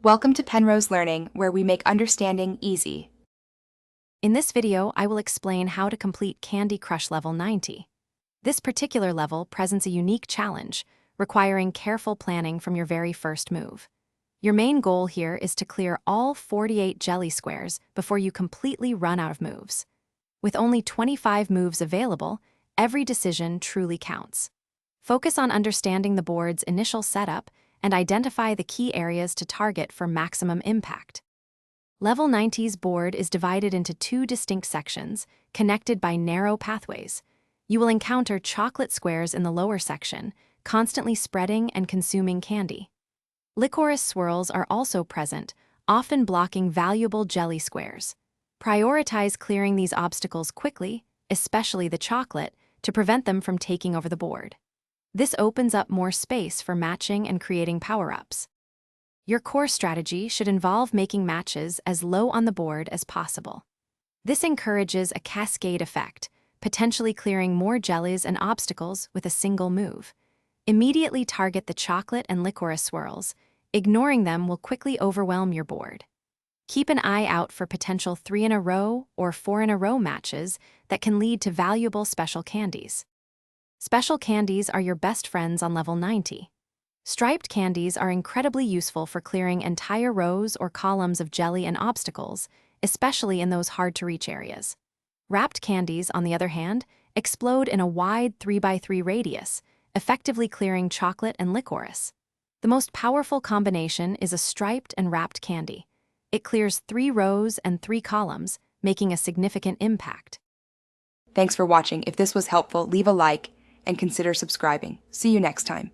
Welcome to Penrose Learning, where we make understanding easy. In this video, I will explain how to complete Candy Crush Level 90. This particular level presents a unique challenge, requiring careful planning from your very first move. Your main goal here is to clear all 48 jelly squares before you completely run out of moves. With only 25 moves available, every decision truly counts. Focus on understanding the board's initial setup and identify the key areas to target for maximum impact. Level 90's board is divided into two distinct sections, connected by narrow pathways. You will encounter chocolate squares in the lower section, constantly spreading and consuming candy. Licorice swirls are also present, often blocking valuable jelly squares. Prioritize clearing these obstacles quickly, especially the chocolate, to prevent them from taking over the board. This opens up more space for matching and creating power-ups. Your core strategy should involve making matches as low on the board as possible. This encourages a cascade effect, potentially clearing more jellies and obstacles with a single move. Immediately target the chocolate and licorice swirls. Ignoring them will quickly overwhelm your board. Keep an eye out for potential 3-in-a-row or 4-in-a-row matches that can lead to valuable special candies. Special candies are your best friends on level 90. Striped candies are incredibly useful for clearing entire rows or columns of jelly and obstacles, especially in those hard-to-reach areas. Wrapped candies, on the other hand, explode in a wide 3x3 radius, effectively clearing chocolate and licorice. The most powerful combination is a striped and wrapped candy. It clears 3 rows and 3 columns, making a significant impact. Thanks for watching. If this was helpful, leave a like and consider subscribing. See you next time.